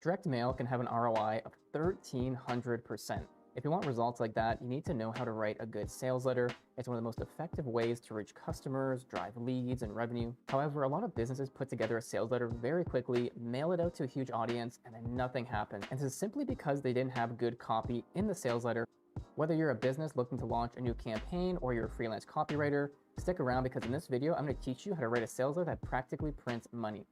Direct mail can have an ROI of 1,300%. If you want results like that, you need to know how to write a good sales letter. It's one of the most effective ways to reach customers, drive leads, and revenue. However, a lot of businesses put together a sales letter very quickly, mail it out to a huge audience, and then nothing happens. And this is simply because they didn't have good copy in the sales letter. Whether you're a business looking to launch a new campaign or you're a freelance copywriter, stick around because in this video, I'm going to teach you how to write a sales letter that practically prints money.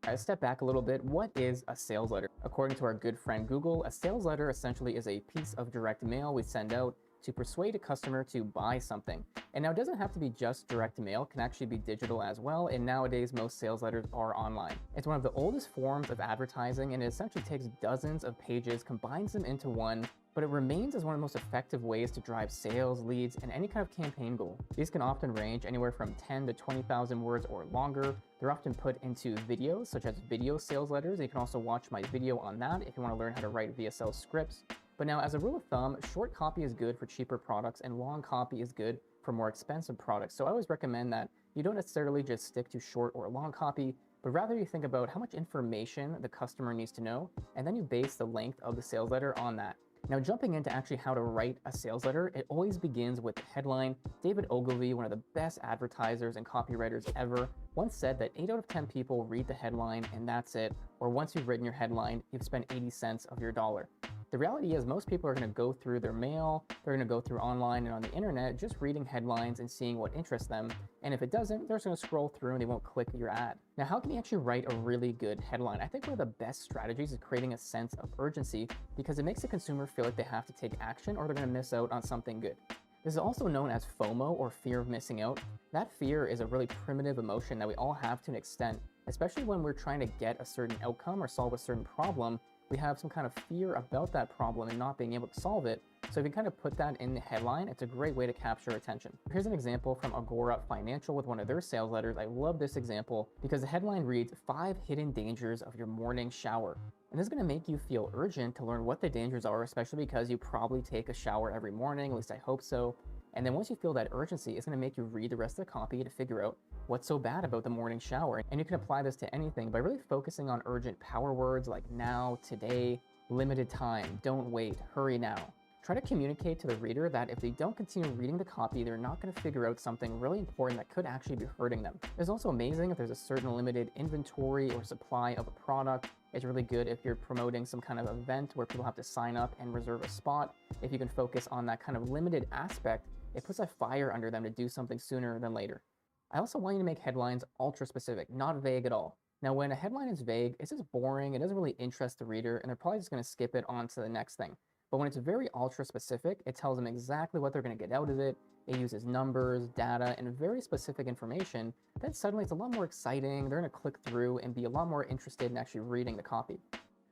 Let's step back a little bit. What is a sales letter? According to our good friend Google, a sales letter essentially is a piece of direct mail we send out to persuade a customer to buy something. And now it doesn't have to be just direct mail, it can actually be digital as well, and nowadays most sales letters are online. It's one of the oldest forms of advertising and it essentially takes dozens of pages, combines them into one, but it remains as one of the most effective ways to drive sales, leads, and any kind of campaign goal. These can often range anywhere from 10 to 20,000 words or longer. They're often put into videos, such as video sales letters. You can also watch my video on that if you want to learn how to write VSL scripts. But now, as a rule of thumb, short copy is good for cheaper products and long copy is good for more expensive products. So I always recommend that you don't necessarily just stick to short or long copy, but rather you think about how much information the customer needs to know, and then you base the length of the sales letter on that. Now, jumping into actually how to write a sales letter, it always begins with the headline. David Ogilvy, one of the best advertisers and copywriters ever, once said that 8 out of 10 people read the headline and that's it, or once you've written your headline, you've spent 80 cents of your dollar. The reality is most people are going to go through their mail, they're going to go through online and on the internet just reading headlines and seeing what interests them. And if it doesn't, they're just going to scroll through and they won't click your ad. Now, how can you actually write a really good headline? I think one of the best strategies is creating a sense of urgency because it makes the consumer feel like they have to take action or they're going to miss out on something good. This is also known as FOMO, or fear of missing out. That fear is a really primitive emotion that we all have to an extent, especially when we're trying to get a certain outcome or solve a certain problem. We have some kind of fear about that problem and not being able to solve it. So if you kind of put that in the headline, it's a great way to capture attention. Here's an example from Agora Financial with one of their sales letters. I love this example because the headline reads, 5 hidden dangers of your morning shower. And this is going to make you feel urgent to learn what the dangers are, especially because you probably take a shower every morning, at least I hope so. And then once you feel that urgency, it's going to make you read the rest of the copy to figure out what's so bad about the morning shower. And you can apply this to anything by really focusing on urgent power words like now, today, limited time, don't wait, hurry now. Try to communicate to the reader that if they don't continue reading the copy, they're not going to figure out something really important that could actually be hurting them. It's also amazing if there's a certain limited inventory or supply of a product. It's really good if you're promoting some kind of event where people have to sign up and reserve a spot. If you can focus on that kind of limited aspect, it puts a fire under them to do something sooner than later. I also want you to make headlines ultra specific, not vague at all. Now, when a headline is vague, it's just boring, it doesn't really interest the reader, and they're probably just going to skip it on to the next thing. But when it's very ultra specific, it tells them exactly what they're going to get out of it. It uses numbers, data, and very specific information. Then suddenly it's a lot more exciting. They're going to click through and be a lot more interested in actually reading the copy.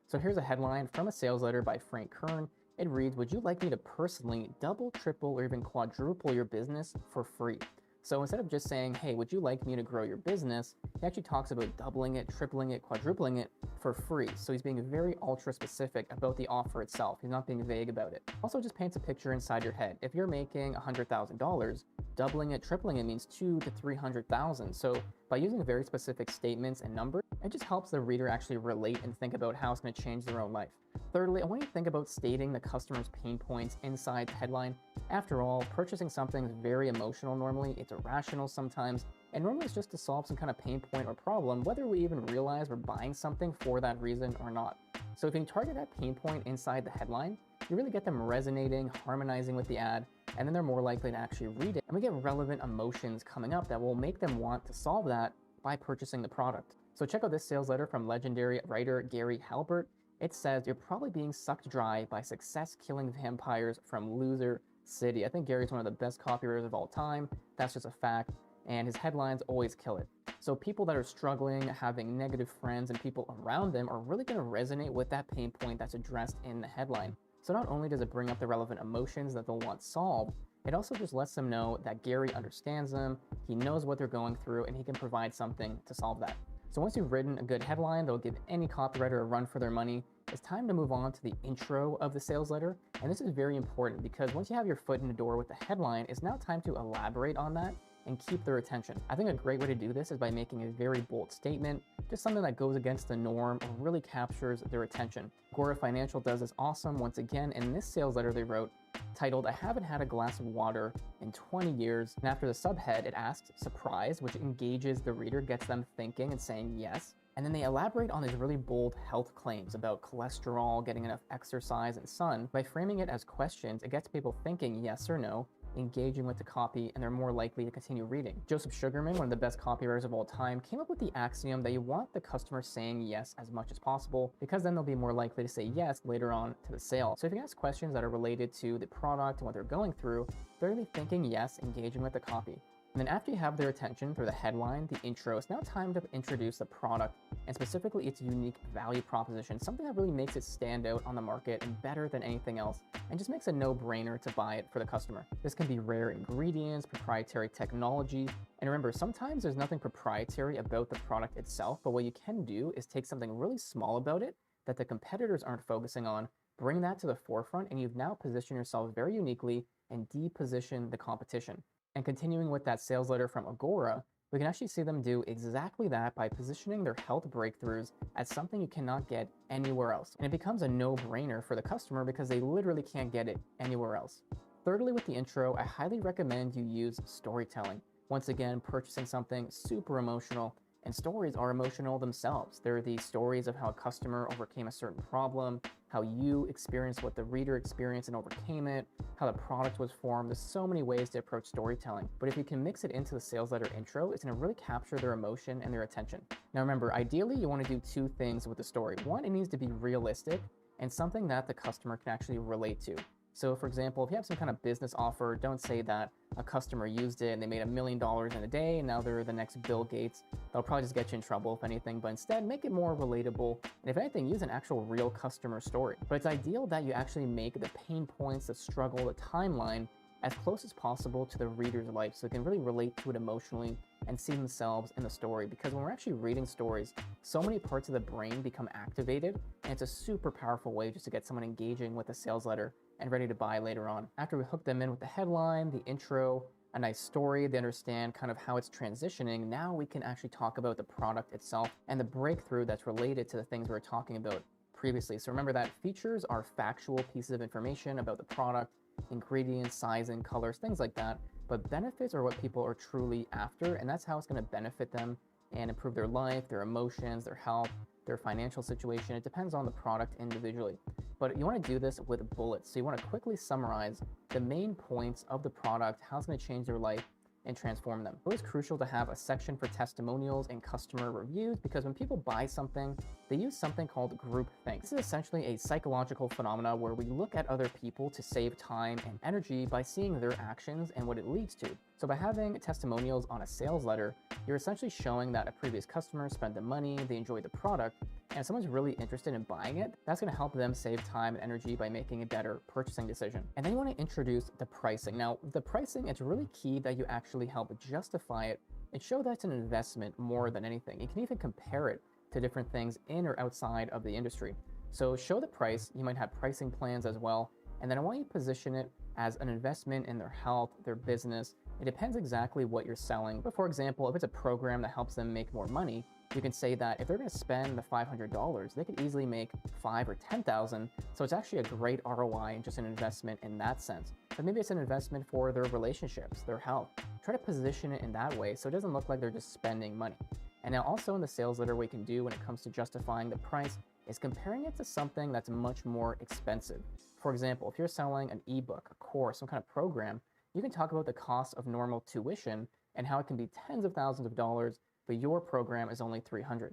So here's a headline from a sales letter by Frank Kern. It reads, would you like me to personally double, triple, or even quadruple your business for free? So instead of just saying, hey, would you like me to grow your business? He actually talks about doubling it, tripling it, quadrupling it for free. So he's being very ultra specific about the offer itself. He's not being vague about it. Also just paints a picture inside your head. If you're making $100,000, doubling it, tripling it means 200,000 to 300,000. So by using very specific statements and numbers, it just helps the reader actually relate and think about how it's going to change their own life. Thirdly, I want you to think about stating the customer's pain points inside the headline. After all, purchasing something is very emotional normally, it's irrational sometimes, and normally it's just to solve some kind of pain point or problem, whether we even realize we're buying something for that reason or not. So if you target that pain point inside the headline, you really get them resonating, harmonizing with the ad, and then they're more likely to actually read it. And we get relevant emotions coming up that will make them want to solve that by purchasing the product. So check out this sales letter from legendary writer Gary Halbert. It says, you're probably being sucked dry by success-killing vampires from Loser City. I think Gary's one of the best copywriters of all time. That's just a fact. And his headlines always kill it. So people that are struggling, having negative friends, and people around them are really going to resonate with that pain point that's addressed in the headline. So not only does it bring up the relevant emotions that they'll want solved, it also just lets them know that Gary understands them, he knows what they're going through, and he can provide something to solve that. So once you've written a good headline that'll give any copywriter a run for their money, it's time to move on to the intro of the sales letter. And this is very important because once you have your foot in the door with the headline, it's now time to elaborate on that and keep their attention. I think a great way to do this is by making a very bold statement, just something that goes against the norm or really captures their attention. Agora Financial does this awesome once again in this sales letter they wrote, titled, "I haven't had a glass of water in 20 years. And after the subhead, it asks, surprise, which engages the reader, gets them thinking and saying yes. And then they elaborate on these really bold health claims about cholesterol, getting enough exercise, and sun. By framing it as questions, it gets people thinking yes or no, engaging with the copy, and they're more likely to continue reading. Joseph Sugarman, one of the best copywriters of all time, came up with the axiom that you want the customer saying yes as much as possible, because then they'll be more likely to say yes later on to the sale. So if you ask questions that are related to the product and what they're going through, they're going to be thinking yes, engaging with the copy. And then after you have their attention through the headline, the intro, it's now time to introduce the product and specifically its unique value proposition, something that really makes it stand out on the market and better than anything else, and just makes a no-brainer to buy it for the customer. This can be rare ingredients, proprietary technology, and remember, sometimes there's nothing proprietary about the product itself, but what you can do is take something really small about it that the competitors aren't focusing on, bring that to the forefront, and you've now positioned yourself very uniquely and deposition the competition. And continuing with that sales letter from Agora, we can actually see them do exactly that by positioning their health breakthroughs as something you cannot get anywhere else. And it becomes a no-brainer for the customer because they literally can't get it anywhere else. Thirdly, with the intro, I highly recommend you use storytelling. Once again, purchasing something super emotional, and stories are emotional themselves. They're the stories of how a customer overcame a certain problem, how you experienced what the reader experienced and overcame it, how the product was formed. There's so many ways to approach storytelling. But if you can mix it into the sales letter intro, it's going to really capture their emotion and their attention. Now remember, ideally you want to do two things with the story. One, it needs to be realistic and something that the customer can actually relate to. So for example, if you have some kind of business offer, don't say that a customer used it and they made $1 million in a day and now they're the next Bill Gates. That'll probably just get you in trouble if anything, but instead make it more relatable. And if anything, use an actual real customer story. But it's ideal that you actually make the pain points, the struggle, the timeline as close as possible to the reader's life so they can really relate to it emotionally and see themselves in the story. Because when we're actually reading stories, so many parts of the brain become activated, and it's a super powerful way just to get someone engaging with a sales letter and ready to buy later on. After we hook them in with the headline, the intro, a nice story, they understand kind of how it's transitioning, now we can actually talk about the product itself and the breakthrough that's related to the things we were talking about previously. So remember that features are factual pieces of information about the product, ingredients, sizing, colors, things like that, but benefits are what people are truly after, and that's how it's going to benefit them and improve their life, their emotions, their health, their financial situation. It depends on the product individually. But you want to do this with bullets. So you want to quickly summarize the main points of the product, how it's going to change their life and transform them. It's always crucial to have a section for testimonials and customer reviews because when people buy something, they use something called groupthink. This is essentially a psychological phenomena where we look at other people to save time and energy by seeing their actions and what it leads to. So by having testimonials on a sales letter, you're essentially showing that a previous customer spent the money, they enjoyed the product, and if someone's really interested in buying it, that's going to help them save time and energy by making a better purchasing decision. And then you want to introduce the pricing. Now, the pricing, it's really key that you actually help justify it and show that it's an investment more than anything. You can even compare it to different things in or outside of the industry. So show the price. You might have pricing plans as well. And then I want you to position it as an investment in their health, their business. It depends exactly what you're selling. But for example, if it's a program that helps them make more money, you can say that if they're going to spend the $500, they could easily make $5,000 or $10,000. So it's actually a great ROI and just an investment in that sense. But maybe it's an investment for their relationships, their health. Try to position it in that way so it doesn't look like they're just spending money. And now also in the sales letter, what you can do when it comes to justifying the price is comparing it to something that's much more expensive. For example, if you're selling an ebook, a course, some kind of program, you can talk about the cost of normal tuition and how it can be tens of thousands of dollars, but your program is only $300.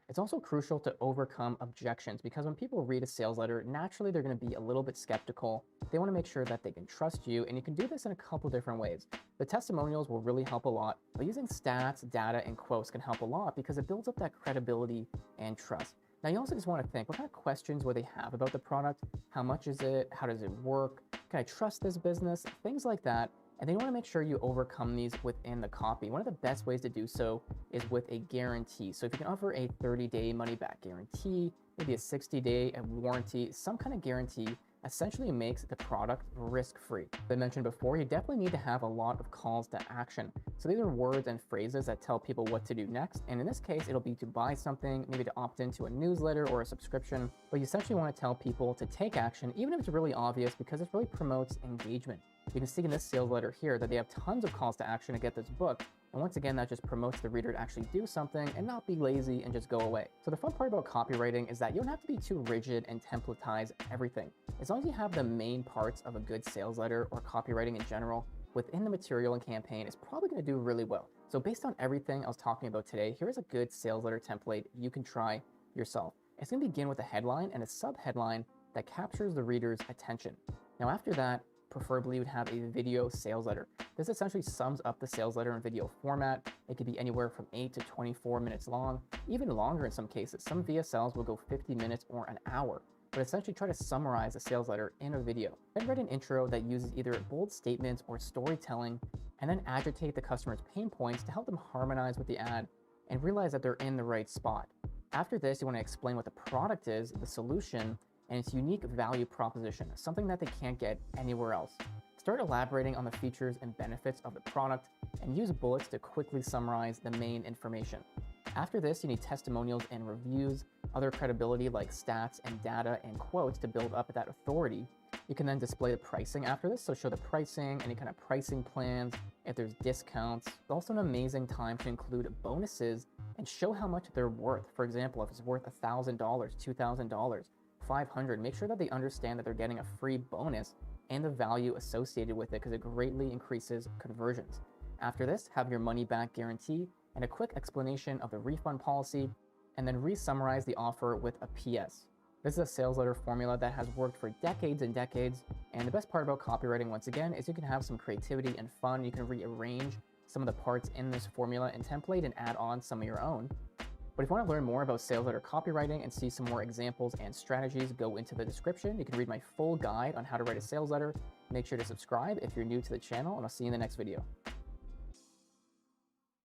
It's also crucial to overcome objections because when people read a sales letter, naturally they're going to be a little bit skeptical. They want to make sure that they can trust you, and you can do this in a couple different ways. The testimonials will really help a lot, but using stats, data, and quotes can help a lot because it builds up that credibility and trust. Now, you also just want to think, what kind of questions will they have about the product? How much is it? How does it work? Can I trust this business? Things like that. And then you want to make sure you overcome these within the copy. One of the best ways to do so is with a guarantee. So if you can offer a 30-day money-back guarantee, maybe a 60-day warranty, some kind of guarantee essentially makes the product risk-free. As I mentioned before, you definitely need to have a lot of calls to action. So these are words and phrases that tell people what to do next. And in this case, it'll be to buy something, maybe to opt into a newsletter or a subscription. But you essentially want to tell people to take action, even if it's really obvious, because it really promotes engagement. You can see in this sales letter here that they have tons of calls to action to get this book. And once again, that just promotes the reader to actually do something and not be lazy and just go away. So the fun part about copywriting is that you don't have to be too rigid and templatize everything. As long as you have the main parts of a good sales letter or copywriting in general within the material and campaign, it's probably going to do really well. So based on everything I was talking about today, here's a good sales letter template you can try yourself. It's going to begin with a headline and a subheadline that captures the reader's attention. Now after that, preferably you would have a video sales letter. This essentially sums up the sales letter in video format. It could be anywhere from 8 to 24 minutes long, even longer in some cases. Some VSLs will go 50 minutes or an hour, but essentially try to summarize the sales letter in a video. Then write an intro that uses either bold statements or storytelling, and then agitate the customer's pain points to help them harmonize with the ad and realize that they're in the right spot. After this, you want to explain what the product is, the solution, and its unique value proposition, something that they can't get anywhere else. Start elaborating on the features and benefits of the product and use bullets to quickly summarize the main information. After this, you need testimonials and reviews, other credibility like stats and data and quotes to build up that authority. You can then display the pricing after this, so show the pricing, any kind of pricing plans, if there's discounts. It's also an amazing time to include bonuses and show how much they're worth. For example, if it's worth $1,000, $2,000, $500, make sure that they understand that they're getting a free bonus and the value associated with it, because it greatly increases conversions. After this, have your money back guarantee and a quick explanation of the refund policy, and then re-summarize the offer with a PS. This is a sales letter formula that has worked for decades and decades, and the best part about copywriting, once again, is you can have some creativity and fun. You can rearrange some of the parts in this formula and template and add on some of your own. But if you want to learn more about sales letter copywriting and see some more examples and strategies, go into the description. You can read my full guide on how to write a sales letter. Make sure to subscribe if you're new to the channel, and I'll see you in the next video.